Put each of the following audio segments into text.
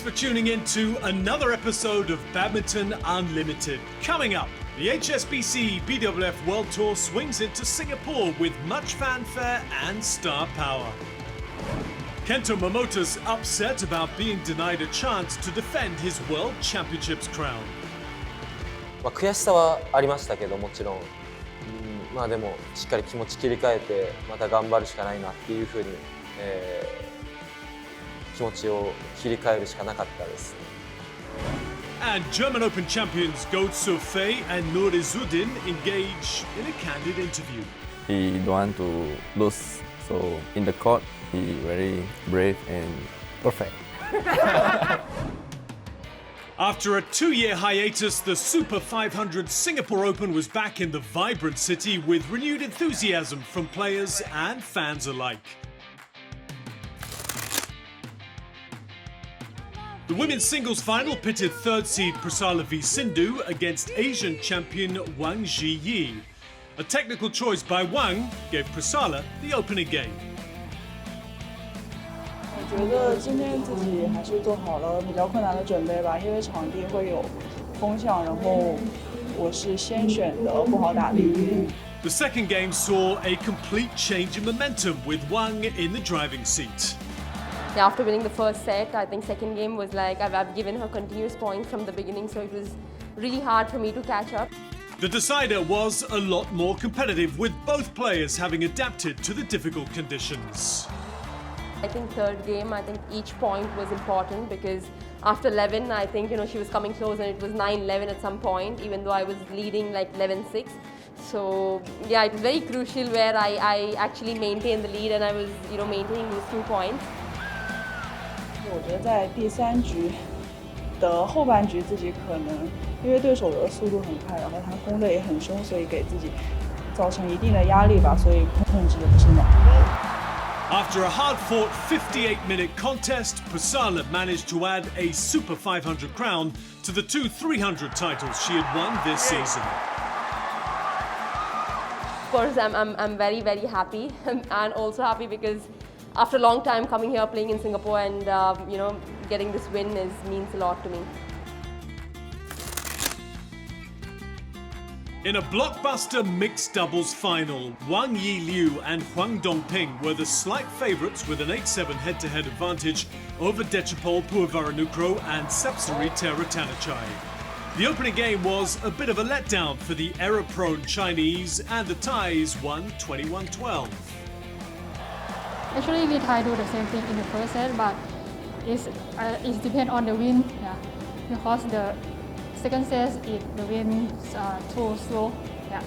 for tuning in to another episode of Badminton Unlimited. Coming up, the HSBC BWF World Tour swings into Singapore with much fanfare and star power. Kento Momota's upset about being denied a chance to defend his World Championships crown. 悔しさはありましたけど、もちろん、でもしっかり気持ち切り替えてまた頑張るしかないなっていうふうに、気持ちを切り替えるしかなかったです。And German Open champions Goat Soufei and Izzuddin engage in a candid interview. He don't want to lose, so in the court he very brave and perfect. After a 2-year hiatus, the Super 500 Singapore Open was back in the vibrant city with renewed enthusiasm from players and fans alike. The women's singles final pitted third seed Prasala V Sindhu against Asian champion Wang Zhiyi. A technical choice by Wang gave Prasala the opening game. 我觉得今天自己还是做好了比较困难的准备吧，因为场地会有风向，然后我是先选的不好打的一局。 The second game saw a complete change in momentum with Wang in the driving seat. Yeah, after winning the first set, I think second game was like I've given her continuous points from the beginning, so it was really hard for me to catch up. The decider was a lot more competitive, with both players having adapted to the difficult conditions. I think third game, I think each point was important because after 11, I think she was coming close and it was 9-11 at some point, even though I was leading like 11-6. So yeah, it was very crucial where I actually maintained the lead and I was maintaining those 2 points. 我觉得在第3局的后半局，自己可能因为对手的速度很快，然后他攻的也很凶，所以给自己造成一定的压力吧，所以控制的不是那么好。 After a hard-fought 58-minute contest, Prasala managed to add a Super 500 crown to the 2 300 titles she had won this season. Of course, I'm very, very happy and also happy because after a long time coming here, playing in Singapore and getting this win means a lot to me. In a blockbuster mixed doubles final, Wang Yi Liu and Huang Dongping were the slight favourites with an 8-7 head-to-head advantage over Dechapol Puavaranukroh and Sapsari Teratanachai. The opening game was a bit of a letdown for the error-prone Chinese, and the Thais won 21-12. Actually, we try to do the same thing in the first set, but it depends on the wind. Yeah, because the second set the wind too slow. Yeah,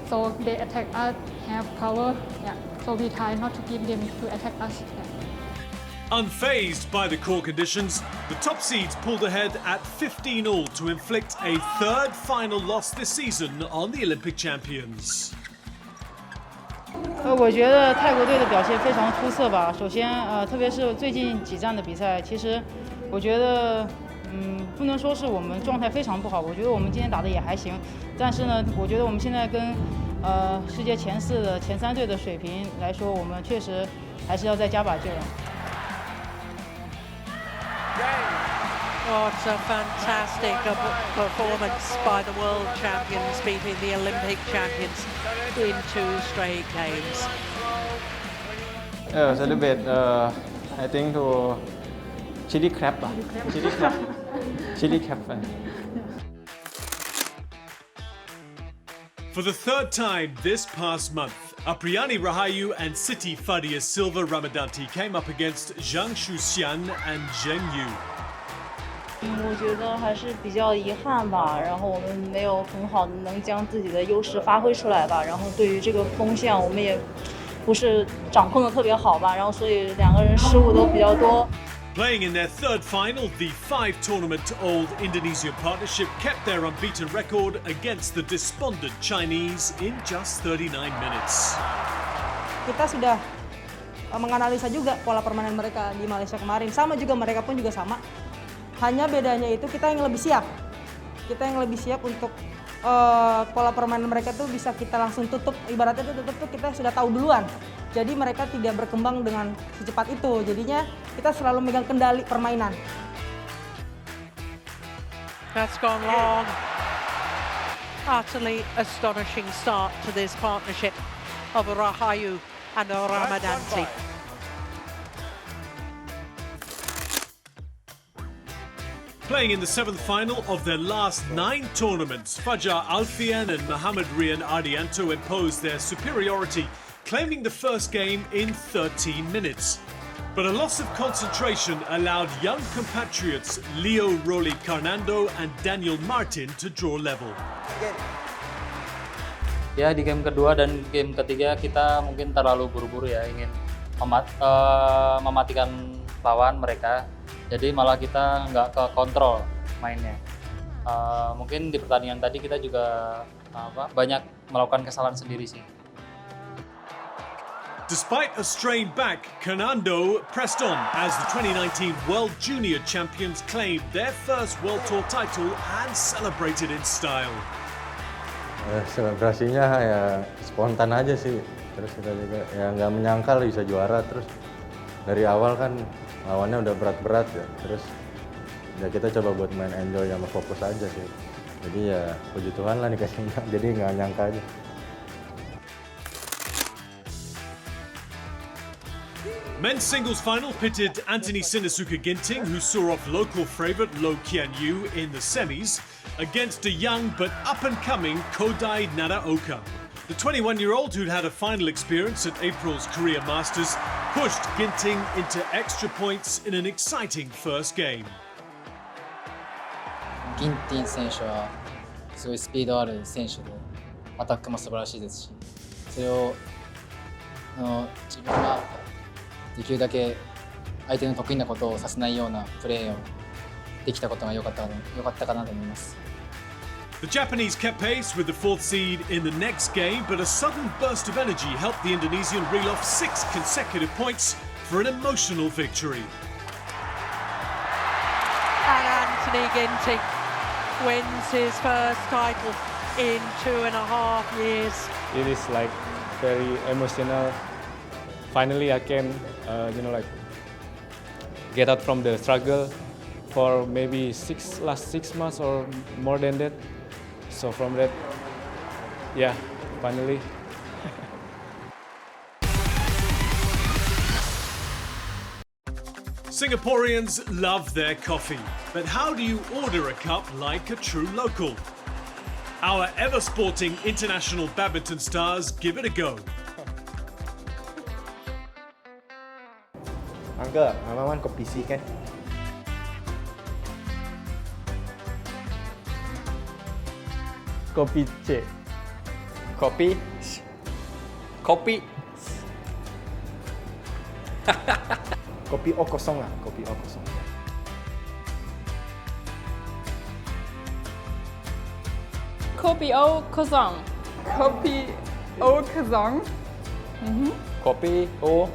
so they attack us, have power. Yeah, so we try not to give them to attack us. Yeah. Unfazed by the core conditions, the top seeds pulled ahead at 15-all to inflict a third final loss this season on the Olympic champions. 我觉得泰国队的表现非常出色吧。首先，特别是最近几站的比赛，其实我觉得，不能说是我们状态非常不好。我觉得我们今天打的也还行，但是呢，我觉得我们现在跟世界前4的前3队的水平来说，我们确实还是要再加把劲儿。 What a fantastic performance by the world champions, beating the Olympic champions in 2 straight games. Celebrate, I think to chili crab. Chili crab. For the third time this past month, Apriyani Rahayu and Siti Fadia Silva Ramadanti came up against Zhang Shuxian and Zheng Yu. 我觉得还是比较遗憾吧，然后我们没有很好的能将自己的优势发挥出来吧，然后对于这个风向我们也不是掌控的特别好吧，然后所以2个人失误都比较多。 Playing in their third final, the 5-tournament-old Indonesian partnership kept their unbeaten record against the despondent Chinese in just 39 minutes. Kita sudah menganalisa juga pola permainan mereka di Malaysia kemarin, sama juga mereka pun juga sama. Hanya bedanya itu kita yang lebih siap. Kita yang lebih siap untuk pola permainan mereka tuh bisa kita langsung tutup. Ibaratnya tutup kita sudah tahu duluan. Jadi mereka tidak berkembang dengan secepat itu. Jadinya kita selalu megang kendali permainan. That's gone long. Utterly astonishing start to this partnership of Rahayu and Ramadanti. Playing in the seventh final of their last 9 tournaments, Fajar Alfian and Muhammad Rian Ardianto imposed their superiority, claiming the first game in 13 minutes. But a loss of concentration allowed young compatriots Leo Roli Carnando and Daniel Martin to draw level. Ya, di game kedua dan game ketiga kita mungkin terlalu buru-buru ya, ingin mematikan lawan mereka. Jadi malah kita nggak ke kontrol mainnya. Mungkin di pertandingan tadi kita juga banyak melakukan kesalahan sendiri sih. Despite a strained back, Carnando pressed on as the 2019 World Junior Champions claimed their first World Tour title and celebrated in style. Selebrasinya ya spontan aja sih, terus kita juga ya nggak menyangka bisa juara, terus dari awal kan lawannya udah berat-berat ya, terus ya kita coba buat main enjoy sama fokus aja sih, jadi ya puji Tuhan lah dikasih menang, jadi nggak nyangka aja. Men's singles final pitted Anthony Sinisuka Ginting, who saw off local favourite Lo Kian Yu in the semis, against a young but up-and-coming Kodai Naraoka. The 21-year-old, who'd had a final experience at April's Korea Masters, pushed Ginting into extra points in an exciting first game. ギンティン選手はすごいスピードある選手で、アタックも素晴らしいですし、それを自分ができるだけ相手の得意なことをさせないようなプレーをできたことが良かったかなと思います。The Japanese kept pace with the 4th seed in the next game, but a sudden burst of energy helped the Indonesian reel off 6 consecutive points for an emotional victory. And Anthony Ginting wins his first title in 2.5 years. It is like very emotional. Finally, I can, get out from the struggle for maybe last 6 months or more than that. So from that, yeah, finally. Singaporeans love their coffee, but how do you order a cup like a true local? Our ever-sporting international badminton stars give it a go. Angga, Mama kopi C kan? Kopi C. Kopi. Kopi. Kopi O kosong lah, kopi O kosong. Kopi O kosong. Kopi O kosong. Kopi O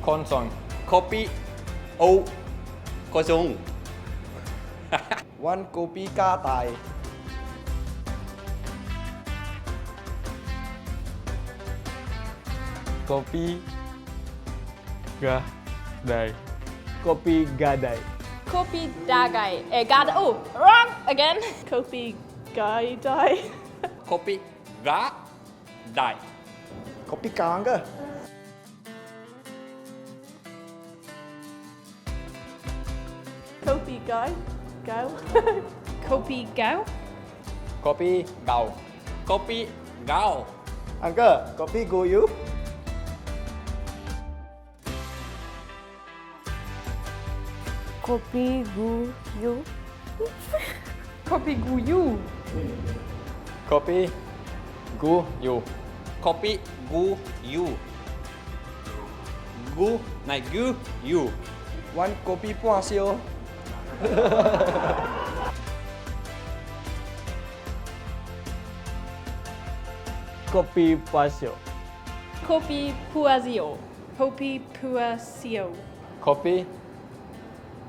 kosong. Kopi O kosong. One kopi ka tai. Kopi gadai. Kopi gadai. Kopi dagai. Oh, wrong again. Kopi gai dai. Kopi ga dai. Kopi ka Angga. Kopi gai. Gao. Kopi gao. Kopi gao. Kopi gao. Angga, kopi guyu. Kopi guyu. Kopi guyu. Kopi gu yu. Kopi gu yu. Gu này gu yu. One kopi puasio. Kopi pasio. Kopi puazio. Kopi puasio. Kopi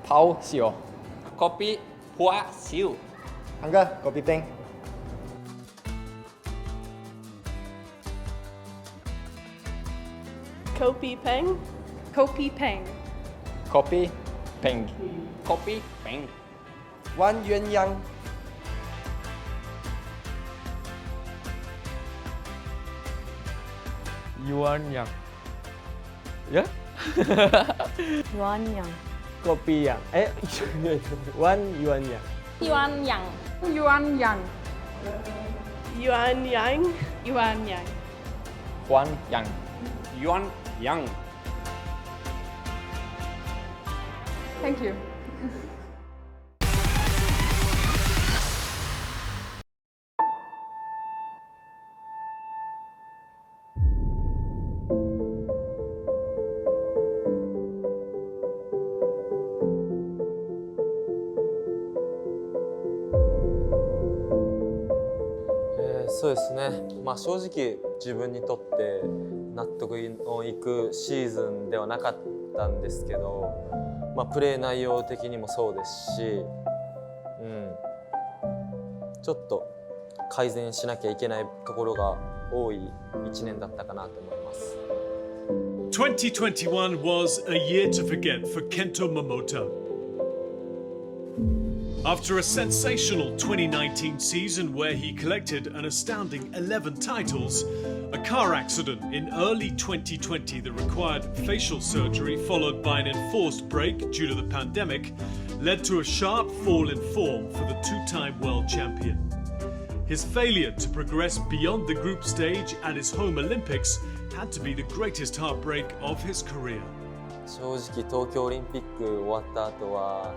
pau sio. Kopi pua siu. Angga, kopi peng. Kopi peng. Kopi peng. Kopi peng. Kopi peng. One yuan yang. Yuan Yang. Ya? Yuan Yang. Kopi yang. Wan Yuan yang. Yuan Yang. Yuan Yang. Yuan Yang. Yuan Yang. Yuan Yang. Yuan yang. Thank you. そうですね、正直自分にとって納得のいくシーズンではなかったんですけど、プレー内容的にもそうですし、ちょっと改善しなきゃいけないところが多い1年だったかなと思います。2021 was a year to forget for Kento Momota. After a sensational 2019 season where he collected an astounding 11 titles, a car accident in early 2020 that required facial surgery followed by an enforced break due to the pandemic led to a sharp fall in form for the two-time world champion. His failure to progress beyond the group stage at his home Olympics had to be the greatest heartbreak of his career. 正直東京オリンピック終わった後は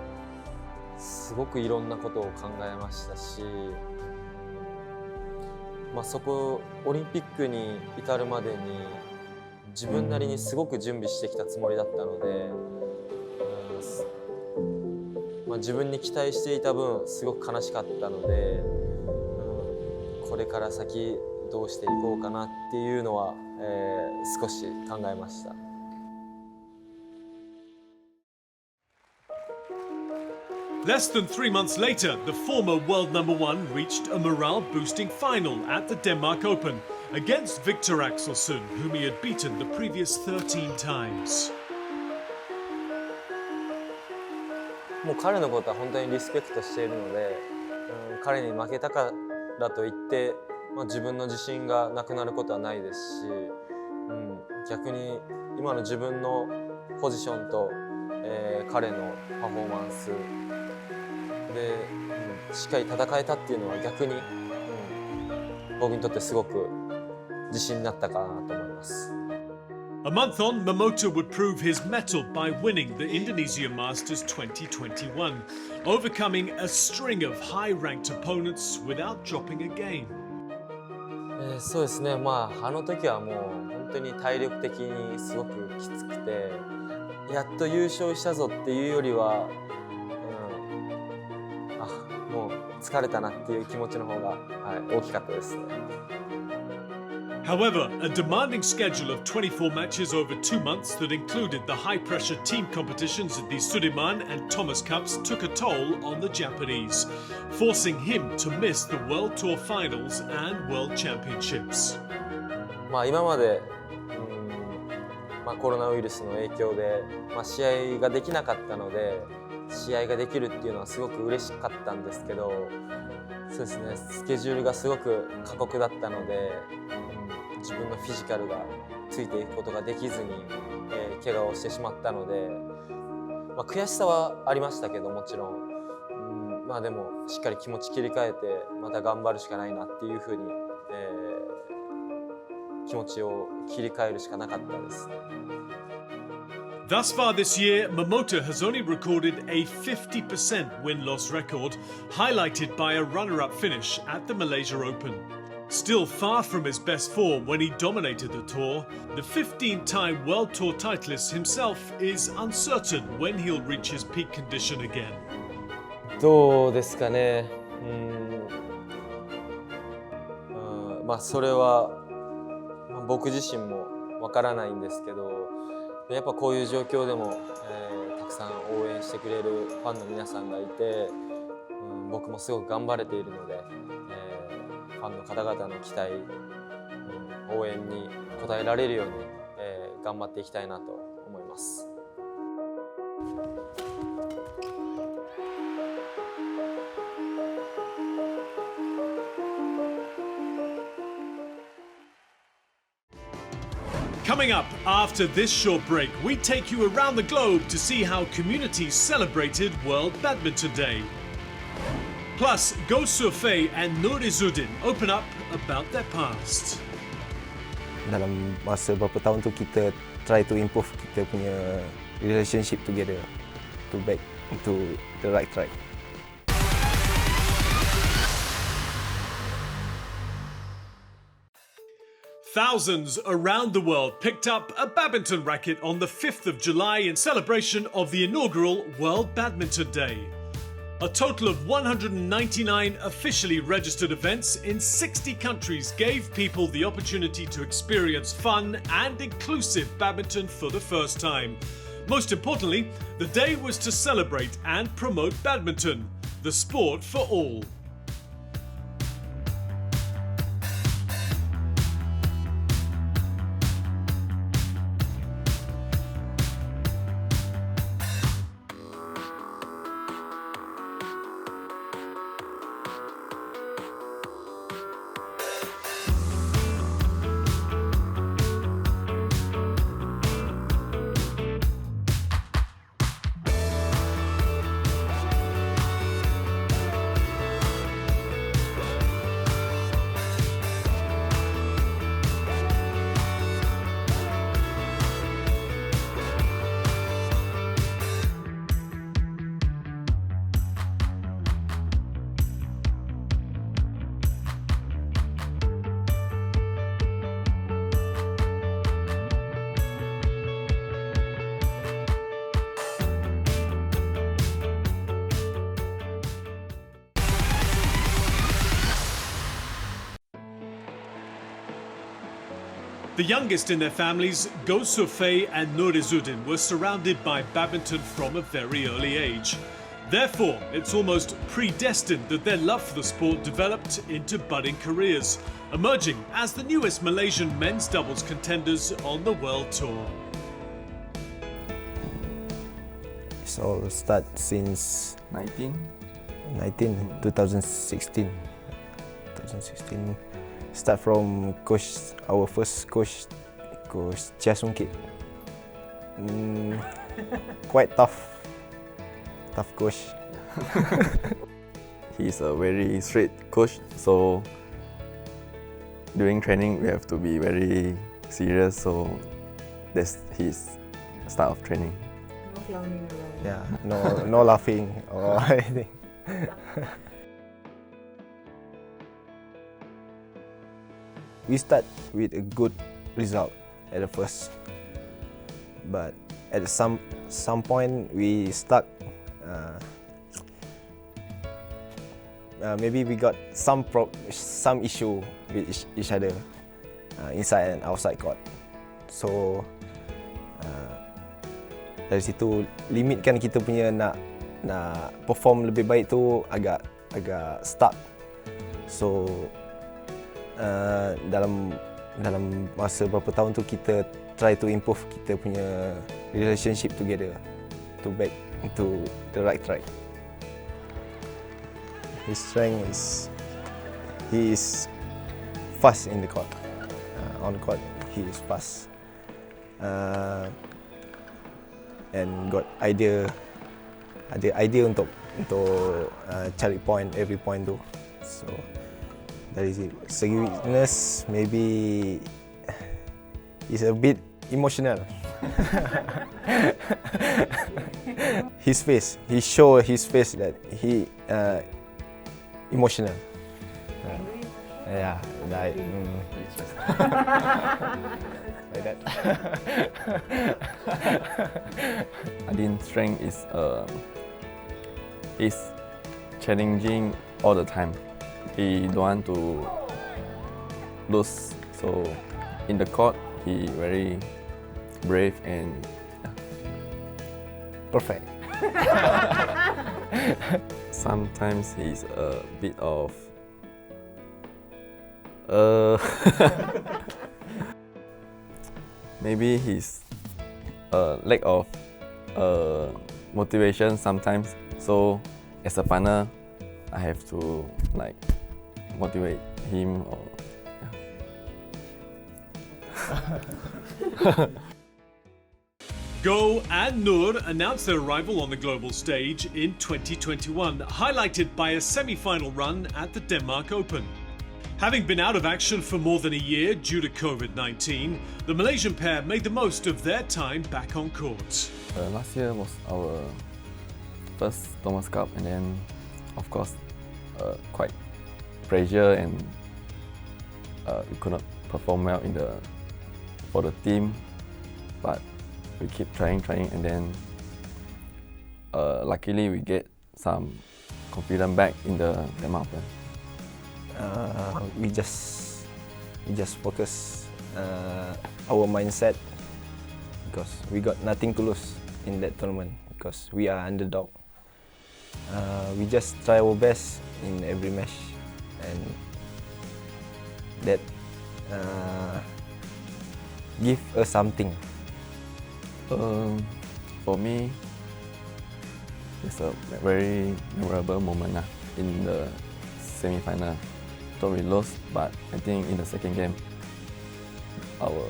すごくいろんなことを考えましたし、そこオリンピックに至るまでに自分なりにすごく準備してきたつもりだったので、自分に期待していた分すごく悲しかったので、これから先どうしていこうかなっていうのは、少し考えました。Less than 3 months later, the former world number one reached a morale-boosting final at the Denmark Open against Viktor Axelsen, whom he had beaten the previous 13 times. もう彼のことは本当にリスペクトしているので、彼に負けたからといって、自分の自信がなくなることはないですし、逆に今の自分のポジションと、彼のパフォーマンスで、しっかり戦えたっていうのは逆に、僕にとってすごく自信になったかなと思います。A month on, Momota would prove his mettle by winning the Indonesia Masters 2021, overcoming a string of high-ranked opponents without dropping a game. そうですね、あの時はもう本当に体力的にすごくきつくて、やっと優勝したぞっていうよりは、もう疲れたなっていう気持ちの方が、大きかったですね。However, a demanding schedule of 24 matches over 2 months that included the high-pressure team competitions at the Sudirman and Thomas Cups took a toll on the Japanese, forcing him to miss the World Tour Finals and World Championships. 今まで、コロナウイルスの影響で、試合ができなかったので、試合ができるっていうのはすごく嬉しかったんですけど、そうですね、スケジュールがすごく過酷だったので、自分のフィジカルがついていくことができずに、怪我をしてしまったので、悔しさはありましたけどもちろん、でもしっかり気持ち切り替えてまた頑張るしかないなっていうふうに、気持ちを切り替えるしかなかったです。Thus far this year, Momota has only recorded a 50% win-loss record, highlighted by a runner-up finish at the Malaysia Open. Still far from his best form when he dominated the tour, the 15-time World Tour titleist himself is uncertain when he'll reach his peak condition again. どうですかね。それは僕自身もわからないんですけど、やっぱこういう状況でも、たくさん応援してくれるファンの皆さんがいて、僕もすごく頑張れているので、ファンの方々の期待、応援に応えられるように、頑張っていきたいなと思います。Coming up after this short break, we take you around the globe to see how communities celebrated World Badminton Day. Plus, Go Surfei and Izzuddin open up about their past. Dalam masa beberapa tahun tu kita try to improve kita punya relationship together to back to the right track. Thousands around the world picked up a badminton racket on the 5th of July in celebration of the inaugural World Badminton Day. A total of 199 officially registered events in 60 countries gave people the opportunity to experience fun and inclusive badminton for the first time. Most importantly, the day was to celebrate and promote badminton, the sport for all. The youngest in their families, Go Surfei and Izzuddin, were surrounded by badminton from a very early age. Therefore, it's almost predestined that their love for the sport developed into budding careers, emerging as the newest Malaysian men's doubles contenders on the World Tour. It's all start since 2016. Start from coach, our first coach, Coach Chia Sungkit. Quite tough coach. He's a very straight coach, so during training we have to be very serious. So that's his style of training. No clowning around. Yeah, no laughing or anything. We start with a good result at the first, but at some point we stuck. Maybe we got some issue with each other inside and outside court. So dari situ limitkan kita punya nak perform lebih baik tu agak stuck. So dalam masa beberapa tahun tu kita try to improve kita punya relationship together to back to the right track. His strength is he is fast in the court. On court he is fast and got idea untuk cari point every point tu. So dari segi weakness, maybe he's a bit emotional. His face, he show his face that he emotional. Yeah, like like that. Adin's strength is challenging all the time. He don't want to lose, so in the court he very brave and perfect. Sometimes he's a bit of maybe he's lack of motivation sometimes. So as a partner, I have to like motivate him or Go and Nur announced their arrival on the global stage in 2021, highlighted by a semi-final run at the Denmark Open. Having been out of action for more than a year due to COVID-19, the Malaysian pair made the most of their time back on court. Last year was our first Thomas Cup, and then, of course, quite pressure, and we could not perform well for the team, but we keep trying, and then luckily we get some confidence back in the Denmark Open. We just focus our mindset, because we got nothing to lose in that tournament because we are underdog. We just try our best in every match, and that give us something. For me, it's a very memorable moment in the semi-final. So we lost, but I think in the second game, our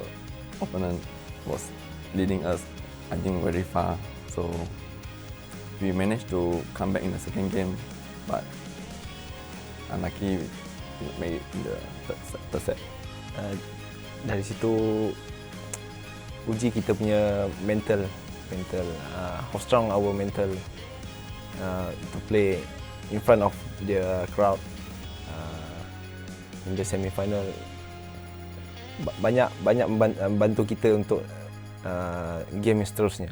opponent was leading us, I think, very far. So we managed to come back in the second game, but unlucky we made it in the third set. Dari situ uji kita punya mental, how strong our mental to play in front of the crowd in the semi-final. Banyak membantu kita untuk game seterusnya.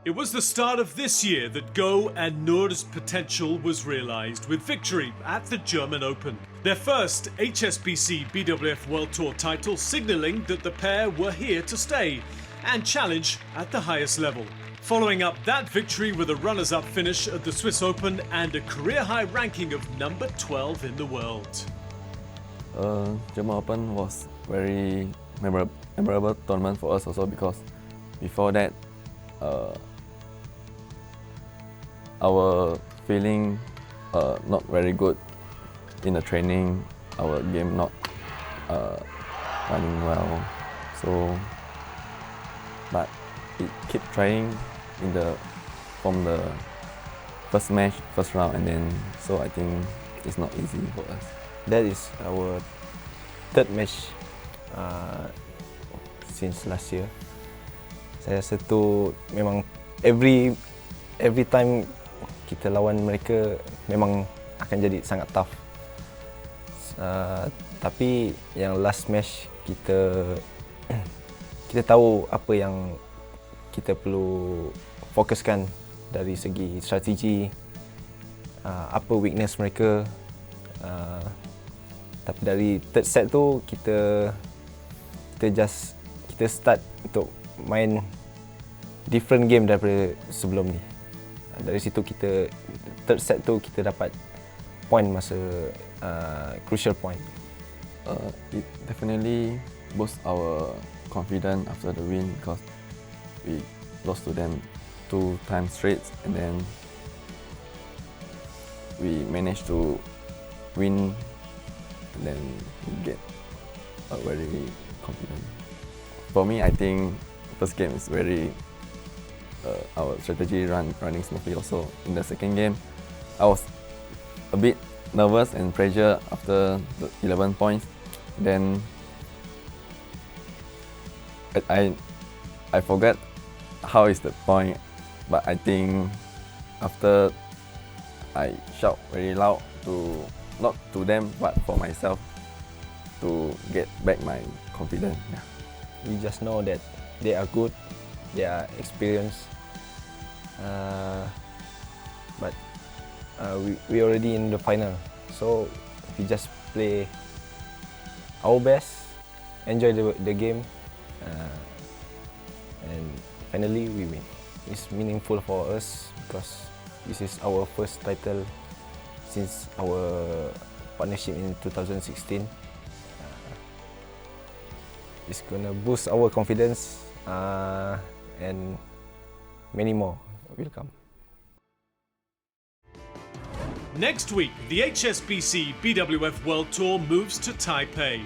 It was the start of this year that Go and Nur's potential was realised with victory at the German Open. Their first HSBC BWF World Tour title, signalling that the pair were here to stay and challenge at the highest level. Following up that victory with a runners-up finish at the Swiss Open and a career-high ranking of number 12 in the world. German Open was very memorable tournament for us also, because before that, our feeling not very good in the training, our game not running well. So, but it kept trying from the first match, first round, and then so I think it's not easy for us. That is our third match since last year. Saya rasa tu memang every time kita lawan mereka memang akan jadi sangat tough. Tapi yang last match kita tahu apa yang kita perlu fokuskan dari segi strategi, apa weakness mereka. Tapi dari third set tu kita start untuk main different game daripada sebelum ni. Dari situ third set tu kita dapat point masa crucial point. It definitely boosts our confidence after the win, because we lost to them 2 times straight, and then we managed to win, and then we get very confident. For me, I think first game is very our strategy running smoothly. Also in the second game, I was a bit nervous and pressure after the 11 points. Then I forgot how is the point, but I think after I shout very loud not to them but for myself to get back my confidence. Yeah. We just know that they are good, they are experienced, but we already in the final, so we just play our best, enjoy the game, and finally we win. It's meaningful for us because this is our first title since our partnership in 2016. It's gonna boost our confidence, and many more will come. Next week, the HSBC BWF World Tour moves to Taipei.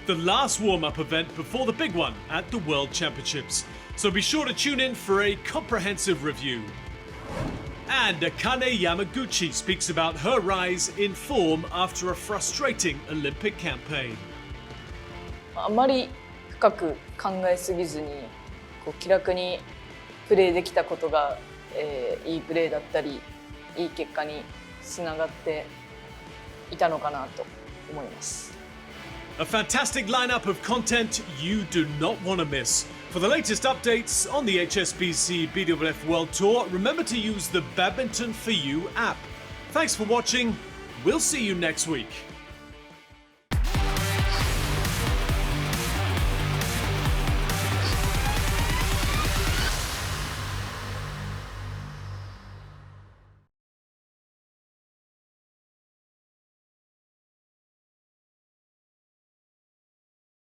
the last warm-up event before the big one at the World Championships. So be sure to tune in for a comprehensive review. And Akane Yamaguchi speaks about her rise in form after a frustrating Olympic campaign. あまり深く考えすぎずに気楽にプレーできたことが、いいプレーだったりいい結果につながっていたのかなと思います。A fantastic lineup of content you do not want to miss. For the latest updates on the HSBC BWF World Tour, remember to use the Badminton For You app. Thanks for watching. We'll see you next week.